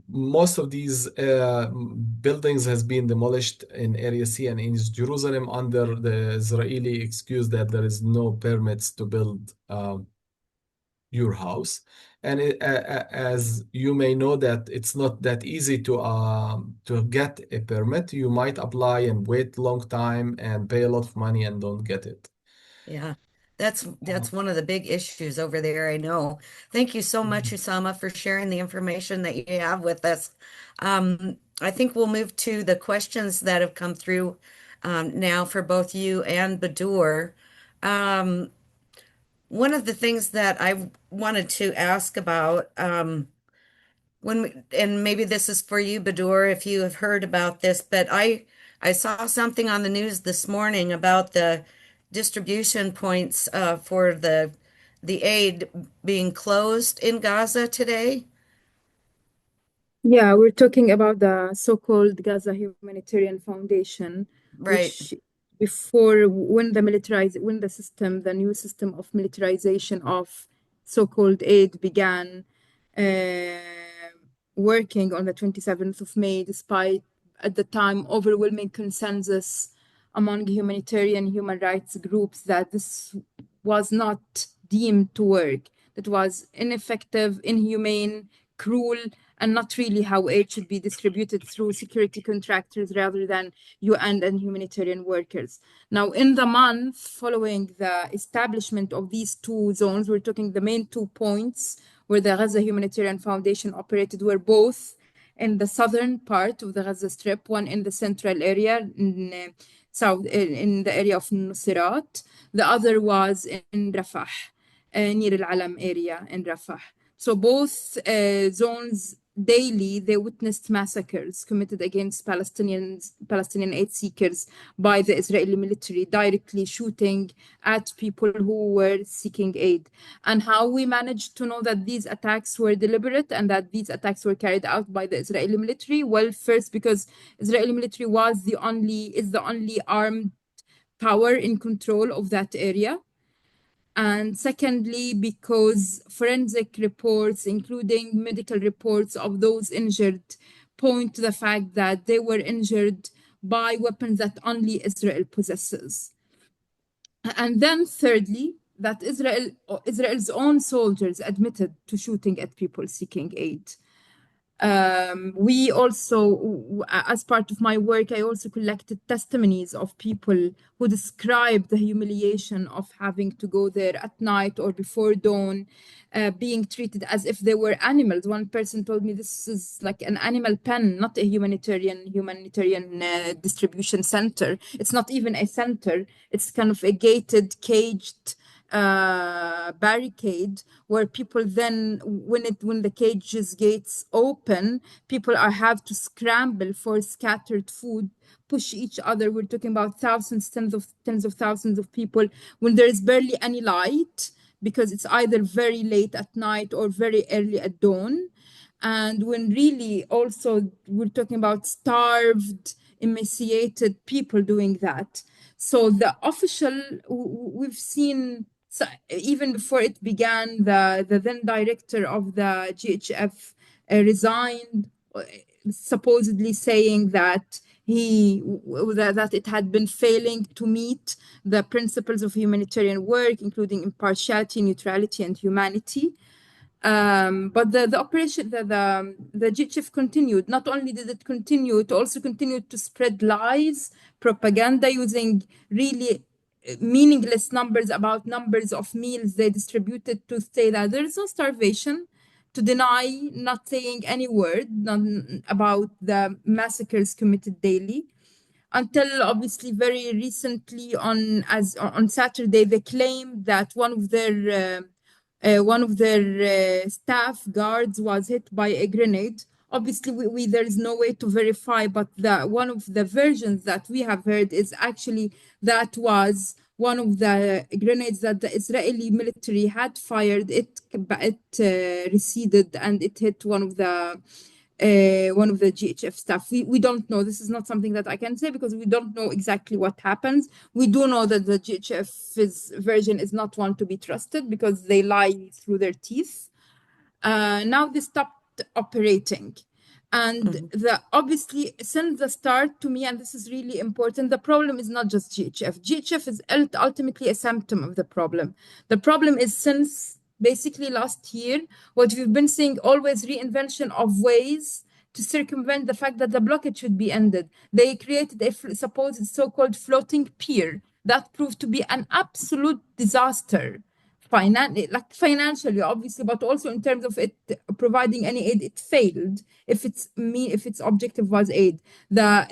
most of these buildings has been demolished in Area C and in East Jerusalem under the Israeli excuse that there is no permits to build your house. And as you may know that it's not that easy to get a permit. You might apply and wait long time and pay a lot of money and don't get it. Yeah, that's one of the big issues over there, I know. Thank you so much, Mhm. Usama, for sharing the information that you have with us. I think we'll move to the questions that have come through now for both you and Badur. Um, One of the things that I wanted to ask about, and maybe this is for you, Badur, if you have heard about this, but I saw something on the news this morning about the distribution points for the aid being closed in Gaza today. Yeah, we're talking about the so-called Gaza Humanitarian Foundation, Right. which before when the system, the new system of militarization of so-called aid began working on the 27th of May, despite at the time overwhelming consensus among humanitarian human rights groups that this was not deemed to work, that was ineffective, inhumane, cruel, and not really how aid should be distributed through security contractors rather than UN and humanitarian workers. Now, in the month following the establishment of these two zones, we're talking the main 2 points where the Gaza Humanitarian Foundation operated were both in the southern part of the Gaza Strip, one in the central area in south in the area of Nusrat. The other was in Rafah, near Al Alam area in Rafah. So both zones daily they witnessed massacres committed against Palestinian aid seekers by the Israeli military, directly shooting at people who were seeking aid. And how we managed to know that these attacks were deliberate and that these attacks were carried out by the Israeli military? Well, first, because Israeli military is the only armed power in control of that area. And secondly, because forensic reports, including medical reports of those injured, point to the fact that they were injured by weapons that only Israel possesses. And then thirdly, that Israel's own soldiers admitted to shooting at people seeking aid. We also, as part of my work, I also collected testimonies of people who described the humiliation of having to go there at night or before dawn, being treated as if they were animals. One person told me this is like an animal pen, not a humanitarian distribution center. It's not even a center. It's kind of a gated, caged barricade where people then when the cages gates open, people are have to scramble for scattered food, push each other. We're talking about thousands, tens of thousands of people when there is barely any light because it's either very late at night or very early at dawn. And when really also we're talking about starved, emaciated people doing that. So the official, we've seen, so even before it began, the then director of the GHF resigned, supposedly saying that that it had been failing to meet the principles of humanitarian work, including impartiality, neutrality, and humanity. But the operation, the GHF continued. Not only did it continue, it also continued to spread lies, propaganda using really meaningless numbers about numbers of meals they distributed to say that there is no starvation, to deny not saying any word about the massacres committed daily, until obviously very recently on Saturday they claimed that one of their staff guards was hit by a grenade. Obviously, there is no way to verify, but one of the versions that we have heard is actually that was one of the grenades that the Israeli military had fired. It receded and it hit one of the one of the GHF staff. We don't know. This is not something that I can say because we don't know exactly what happens. We do know that the GHF's version is not one to be trusted because they lie through their teeth. Now they stopped operating. And the obviously, since the start, to me, and this is really important, the problem is not just GHF. GHF is ultimately a symptom of the problem. The problem is since basically last year, what we've been seeing always reinvention of ways to circumvent the fact that the blockade should be ended. They created a supposed so-called floating pier that proved to be an absolute disaster financially, obviously, but also in terms of it providing any aid. It failed. If its objective was aid, the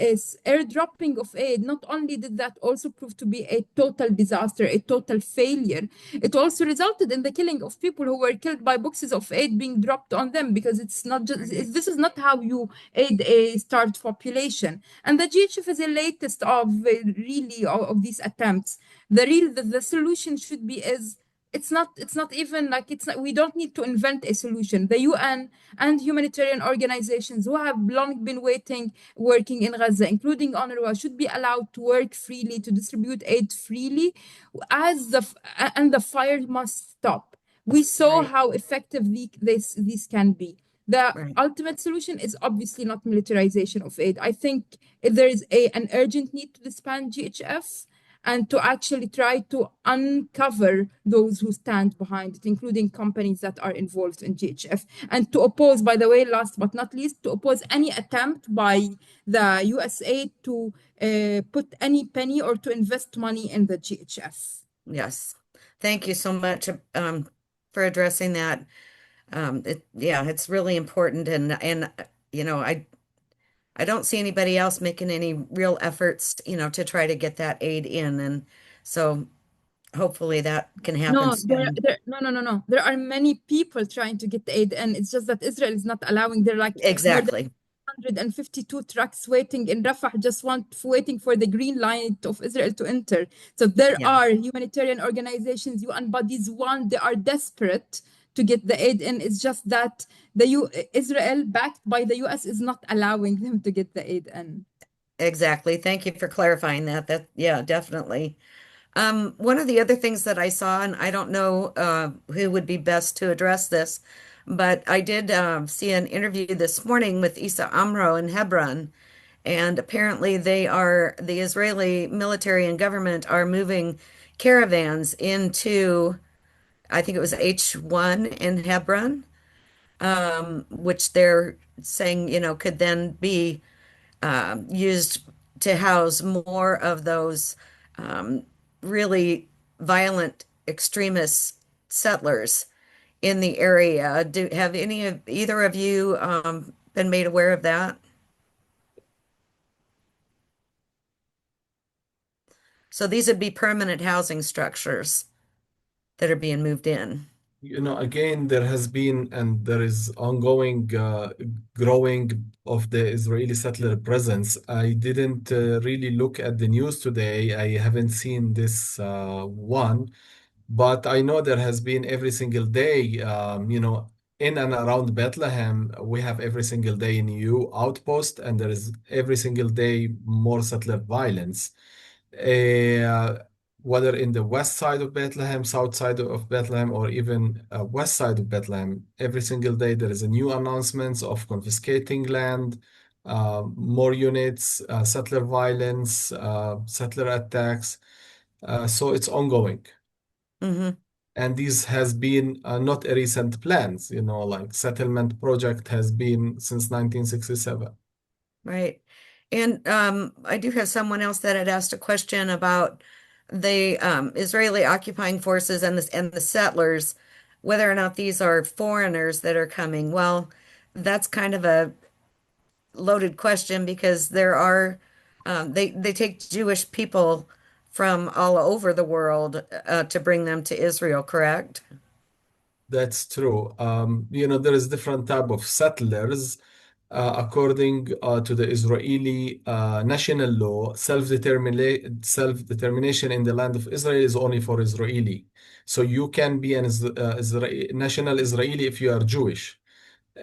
airdropping of aid, not only did that also prove to be a total disaster, a total failure, it also resulted in the killing of people who were killed by boxes of aid being dropped on them, because it's not just this is not how you aid a starved population. And the GHF is the latest of really of these attempts. The solution should be is it's not even like we don't need to invent a solution. The UN and humanitarian organizations who have long been working in Gaza, including UNRWA, should be allowed to work freely, to distribute aid freely, and the fire must stop. We saw how effective these can be. The ultimate solution is obviously not militarization of aid. I think there is an urgent need to disband GHF and to actually try to uncover those who stand behind it, including companies that are involved in GHF. And to oppose, by the way, last but not least, to oppose any attempt by the USA to put any penny or to invest money in the GHF. Yes. Thank you so much for addressing that. It's really important. And I don't see anybody else making any real efforts, to try to get that aid in. And so hopefully that can happen soon. No. There are many people trying to get the aid, and it's just that Israel is not allowing. They're like Exactly. more than 152 trucks waiting in Rafah, waiting for the green light of Israel to enter. So there are humanitarian organizations, UN bodies, they are desperate to get the aid in. It's just that Israel, backed by the US, is not allowing them to get the aid in. Exactly. Thank you for clarifying that. Definitely. One of the other things that I saw, and I don't know who would be best to address this, but I did see an interview this morning with Issa Amro in Hebron, and apparently the Israeli military and government are moving caravans into, I think it was H1 in Hebron, which they're saying, could then be used to house more of those really violent extremist settlers in the area. Have either of you been made aware of that? So these would be permanent housing structures that are being moved in. Again, there has been and there is ongoing growing of the Israeli settler presence. I didn't really look at the news today. I haven't seen this one, but I know there has been every single day, in and around Bethlehem, we have every single day new outpost, and there is every single day more settler violence. Uh, whether in the west side of Bethlehem, south side of Bethlehem, or even west side of Bethlehem, every single day there is a new announcements of confiscating land, more units, settler violence, settler attacks. So it's ongoing. Mm-hmm. And this has been not a recent plans, like settlement project has been since 1967. Right. And I do have someone else that had asked a question about the Israeli occupying forces and the settlers, whether or not these are foreigners that are coming. Well, that's kind of a loaded question because there are they take Jewish people from all over the world to bring them to Israel, correct? That's true. There is different type of settlers. According to the Israeli national law, self-determination in the land of Israel is only for Israeli. So you can be an national Israeli if you are Jewish.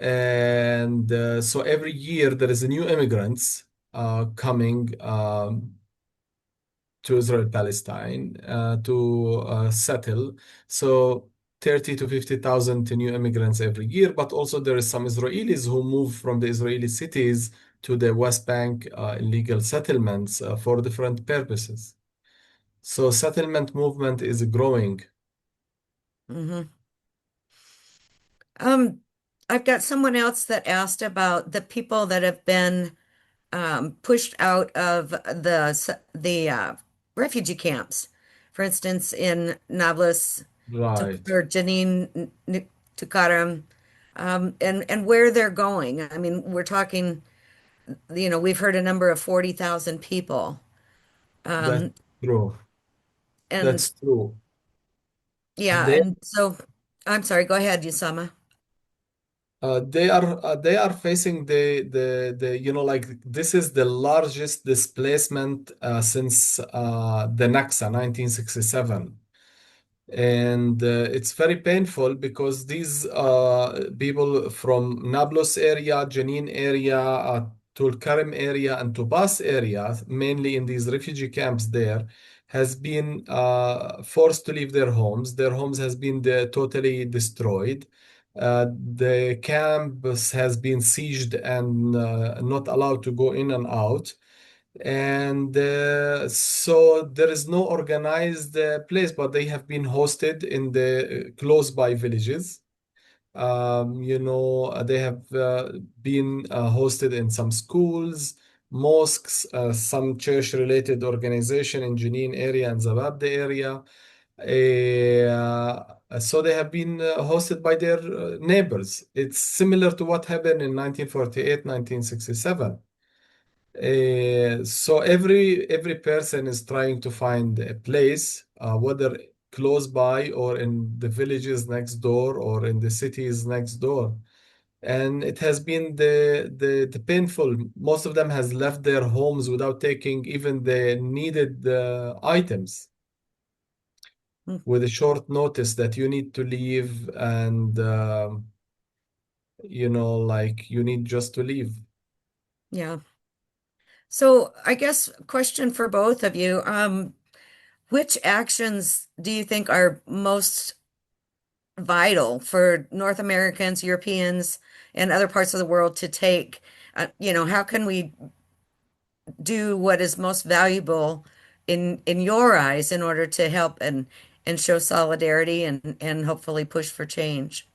And so every year there is a new immigrants coming to Israel, Palestine to settle. So 30 to 50,000 new immigrants every year, but also there is some Israelis who move from the Israeli cities to the West Bank illegal settlements for different purposes. So settlement movement is growing. Hmm. Um, I've got someone else that asked about the people that have been pushed out of the refugee camps. For instance, in Nablus, Right. or Jenin, Tukaram, and where they're going. I mean, we're talking, we've heard a number of 40,000 people. That's Um, true. and That's true. yeah, They and so I'm sorry, go ahead, Usama. they are facing the like this is the largest displacement since the Naksa 1967. And it's very painful because these people from Nablus area, Jenin area, Tulkarem area, and Tubas area, mainly in these refugee camps there, has been forced to leave their homes. Their homes has been totally destroyed. The campus has been sieged and not allowed to go in and out. And so there is no organized place, but they have been hosted in the close by villages. They have been hosted in some schools, mosques, some church-related organization in Jenin area and Zababda area. So they have been hosted by their neighbors. It's similar to what happened in 1948, 1967. So every person is trying to find a place, whether close by or in the villages next door or in the cities next door. And it has been the painful. Most of them has left their homes without taking even the needed items Mm, with a short notice that you need to leave and like you need just to leave. yeah. So I guess question for both of you. Which actions do you think are most vital for North Americans, Europeans, and other parts of the world to take? How can we do what is most valuable in your eyes in order to help and show solidarity and hopefully push for change?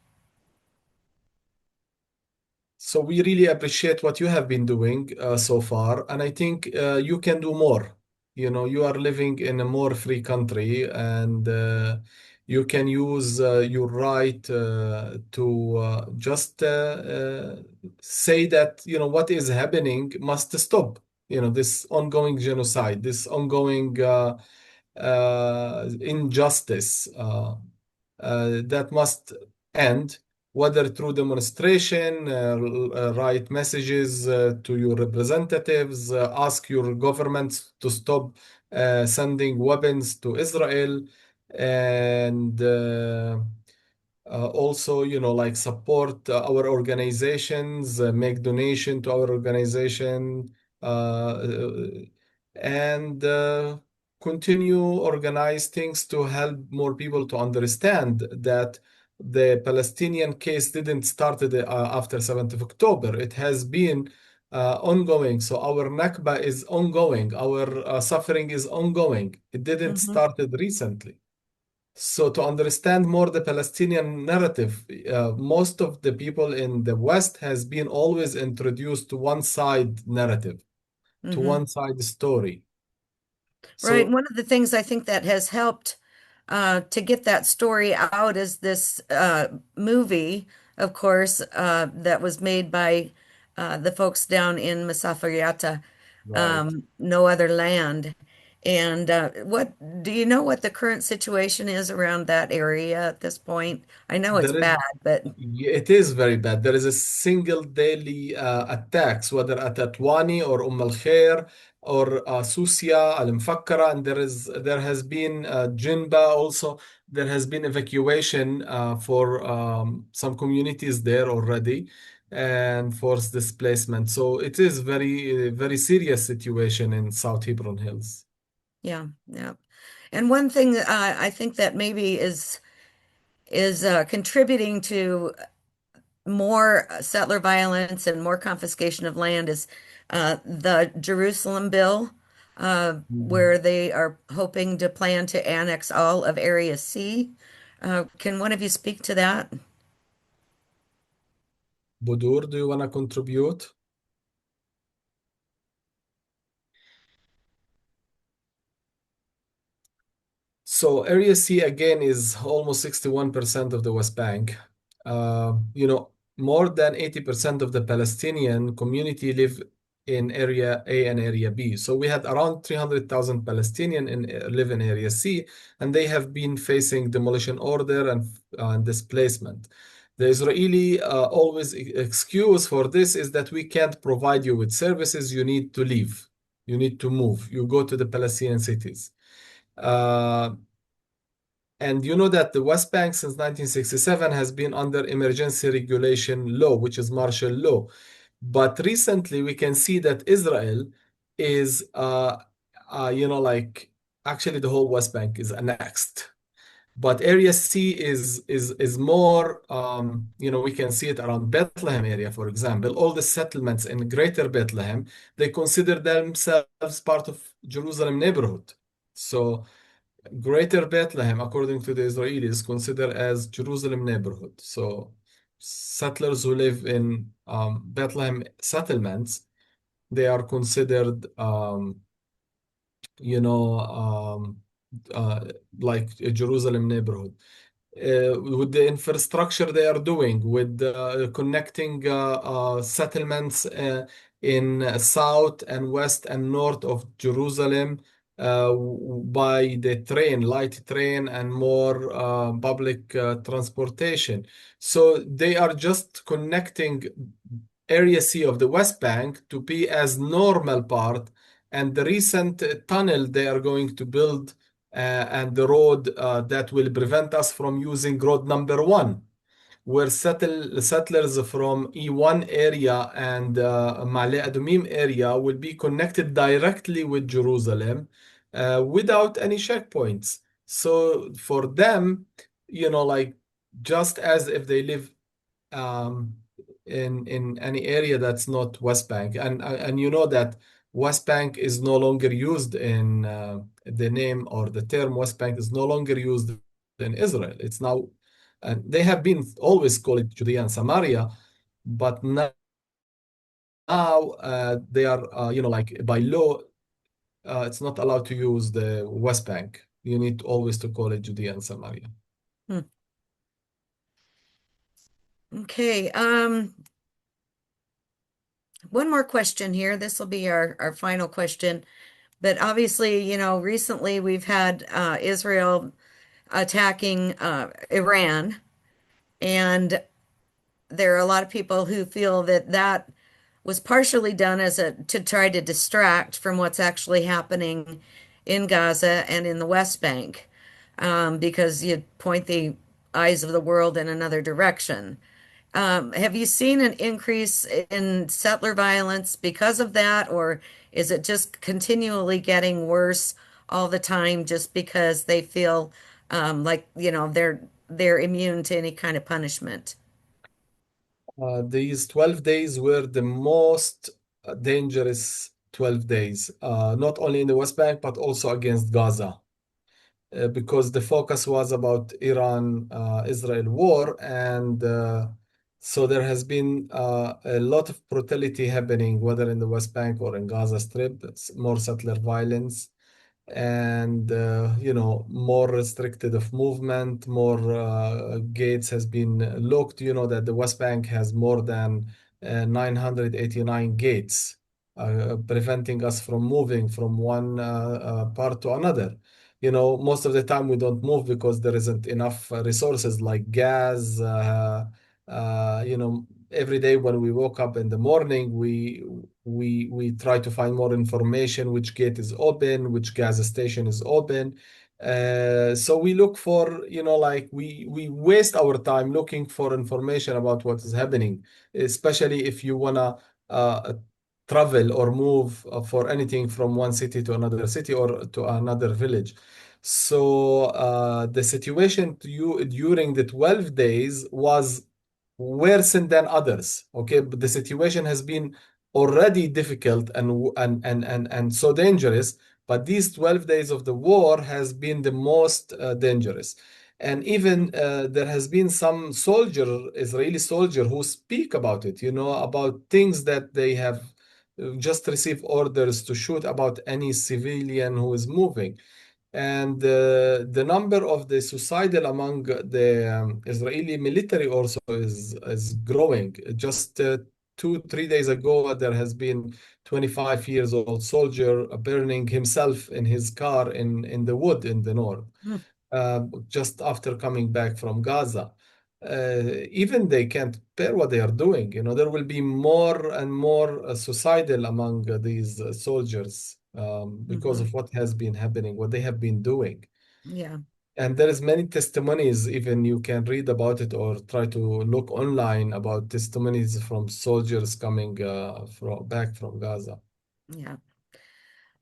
So we really appreciate what you have been doing so far, and I think you can do more. You are living in a more free country, and you can use your right to just say that what is happening must stop. This ongoing genocide, this ongoing injustice that must end, whether through demonstration, write messages to your representatives, ask your governments to stop sending weapons to Israel, and also, like support our organizations, make donation to our organization, and continue organize things to help more people to understand that the Palestinian case didn't start after 7th of October. It has been ongoing. So our Nakba is ongoing. Our suffering is ongoing. It didn't Hmm. started recently. So to understand more the Palestinian narrative, most of the people in the West has been always introduced to one side narrative, to Hmm. one side story. Right. So One of the things I think that has helped to get that story out is this movie, of course, that was made by the folks down in Masafariata, right. No Other Land. And what do you know what the current situation is around that area at this point? I know it's There is, bad, but it is very bad. There is a single daily attacks, whether at Atwani or Al Khair or Susia, Al Mfakkara, and there has been Jinba also. there has been evacuation for some communities there already and forced displacement. So it is very serious situation in South Hebron Hills. Yeah, yeah. And one thing I think that maybe is contributing to more settler violence and more confiscation of land is the Jerusalem bill, Mhm. where they are hoping to plan to annex all of Area C. Can one of you speak to that? Budur, do you want to contribute? So Area C again is almost 61% of the West Bank. More than 80% of the Palestinian community live in Area A and Area B. So we had around 300,000 Palestinian live in Area C, and they have been facing demolition order and displacement. The Israeli always excuse for this is that we can't provide you with services. You need to leave. You need to move. You go to the Palestinian cities. Uh, and you know that the West Bank since 1967 has been under emergency regulation law, which is martial law. But recently we can see that Israel is, like actually the whole West Bank is annexed. But Area C is more, we can see it around Bethlehem area, for example. All the settlements in Greater Bethlehem, they consider themselves part of Jerusalem neighborhood. So Greater Bethlehem, according to the Israelis, considered as Jerusalem neighborhood. So settlers who live in Bethlehem settlements, they are considered, you know, uh, like a Jerusalem neighborhood. With the infrastructure they are doing, with connecting settlements in south and west and north of Jerusalem by the train, light train, and more public transportation. So they are just connecting Area C of the West Bank to be as normal part, and the recent tunnel they are going to build and the road that will prevent us from using road number one, where settlers from E1 area and Ma'ale Adumim area will be connected directly with Jerusalem without any checkpoints. So for them, like just as if they live um, in any area that's not West Bank, and you know that West Bank is no longer used in the name or the term West Bank is no longer used in Israel. It's now, and they have been always called it Judea and Samaria, but now they are, like by law, it's not allowed to use the West Bank. You need always to call it Judea and Samaria. Hmm. Okay. One more question here. This will be our final question. But obviously, recently we've had Israel attacking Iran, and there are a lot of people who feel that that was partially done to try to distract from what's actually happening in Gaza and in the West Bank, because you point the eyes of the world in another direction. Have you seen an increase in settler violence because of that, or is it just continually getting worse all the time just because they feel like, they're immune to any kind of punishment? These 12 days were the most dangerous 12 days, not only in the West Bank, but also against Gaza, because the focus was about Iran Israel war. And so there has been a lot of brutality happening, whether in the West Bank or in Gaza Strip. It's more settler violence and more restricted of movement, more gates has been locked. You know that the West Bank has more than 989 gates preventing us from moving from one part to another. Most of the time we don't move because there isn't enough resources like gas. Every day when we woke up in the morning, we try to find more information, which gate is open, which gas station is open. So we look for, like we waste our time looking for information about what is happening, especially if you wanna travel or move for anything from one city to another city or to another village. So the situation to you during the 12 days was worse than others. Okay, but the situation has been already difficult and so dangerous, but these 12 days of the war has been the most dangerous. And even there has been some Israeli soldier who speak about it, about things that they have just received orders to shoot about any civilian who is moving. And the number of the suicidal among the Israeli military also is growing. Just 2, 3 days ago, there has been 25 years old soldier burning himself in his car in the wood in the north, Hmm. just after coming back from Gaza. Even they can't bear what they are doing. There will be more and more suicidal among these soldiers because Mhm. of what has been happening, what they have been doing. Yeah. And there is many testimonies, even you can read about it or try to look online about testimonies from soldiers coming back from Gaza. Yeah.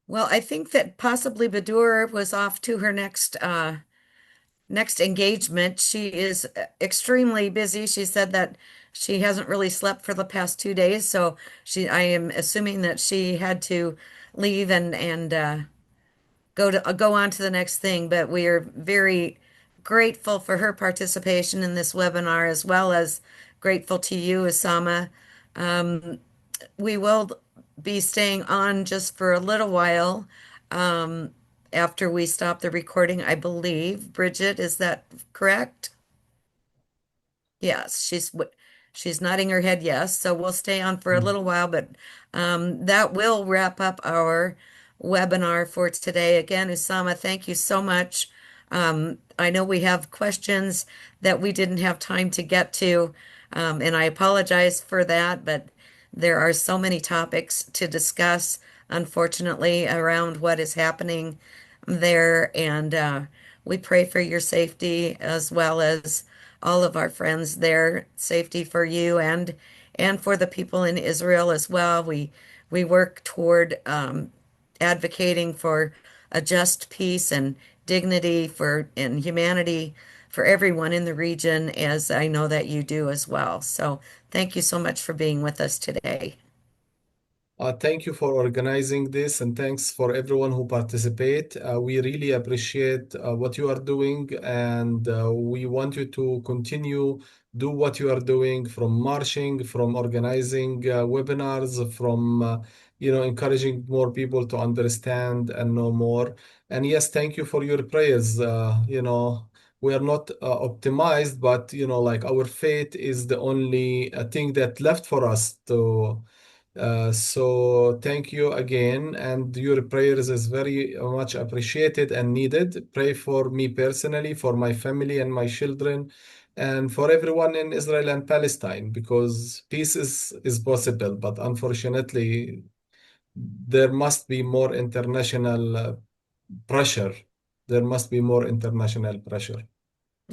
Well, I think that possibly Badur was off to her next engagement. She is extremely busy. She said that she hasn't really slept for the past 2 days, so I am assuming that she had to leave and go on to the next thing. But we are very grateful for her participation in this webinar, as well as grateful to you, Osama. We will be staying on just for a little while after we stop the recording, I believe. Bridget, is that correct? Yes, she's nodding her head yes. So we'll stay on for a Mm. little while, but that will wrap up our webinar for today. Again, Usama, thank you so much. I know we have questions that we didn't have time to get to, and I apologize for that, but there are so many topics to discuss, unfortunately, around what is happening there, and we pray for your safety as well as all of our friends there, safety for you and for the people in Israel as well. We work toward advocating for a just peace and dignity for and humanity for everyone in the region, as I know that you do as well. So thank you so much for being with us today. Thank you for organizing this, and thanks for everyone who participate. We really appreciate what you are doing, and we want you to continue do what you are doing, from marching, from organizing webinars, from encouraging more people to understand and know more. And yes, thank you for your prayers. We are not optimized, but like our faith is the only thing that left for us to. So thank you again, and your prayers is very much appreciated and needed. Pray for me personally, for my family and my children, and for everyone in Israel and Palestine, because peace is possible, but unfortunately, there must be more international pressure. There must be more international pressure.